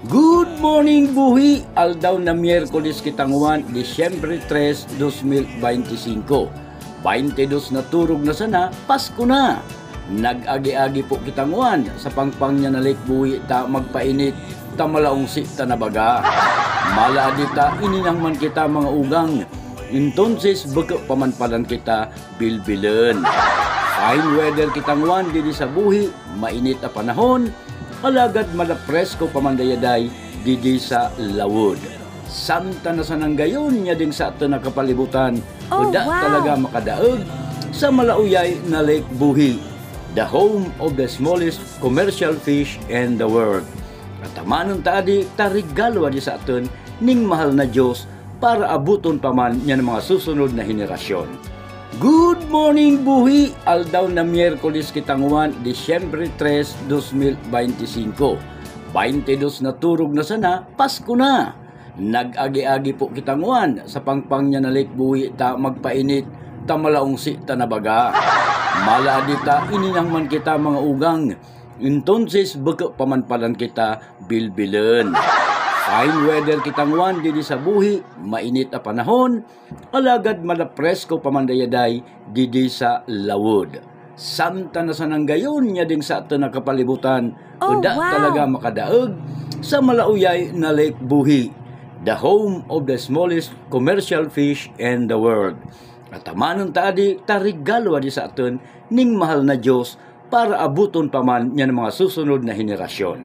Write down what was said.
Good morning buhi! Aldaw na Miyerkules kitanguan, Disyembre 3, 2025. 22 na turog na sana, Pasko na! Nag-agi-agi po kitanguan, sa pangpang niya nalik buhi ta magpainit, ta malaong si ta nabaga. Mala dita, ininang man kita mga ugang, entonces baka pamanpalan kita bilbilen. Fine weather kitanguan, didi sa buhi, mainit a panahon, alagad malapresko pamandayaday didi sa lawod. Samta na sanang gayon niya ding sa ato na kapalibutan. Uda talaga makadaog sa malauyay na Lake Buhi, the home of the smallest commercial fish in the world. Katamanong taadi tarigalo di sa aton ning mahal na Diyos para abuton pa man niya ng mga susunod na henerasyon. Good morning buhi! Aldaw na Miyerkules kitanguan, Disyembre 3, 2025. 22 na turog na sana, Pasko na! Nag-agi-agi po kitanguan, sa pangpang niya nalik buhi ta magpainit, ta malaong si ta nabaga. Mala dita, ininang man kita mga ugang, entonces baka pamanpalan kita bilbilen. Fine weather kitanguan didi sa buhi, mainit a panahon, alagad malapresko pamandayaday didi sa lawod. Samta na sanang gayon niya ding sa ato na kapalibutan. Uda talaga makadaog sa malauyay na Lake Buhi, the home of the smallest commercial fish in the world. Katamanong taadi tarigalo di sa aton ning mahal na Diyos para abuton pa man niya ng mga susunod na henerasyon.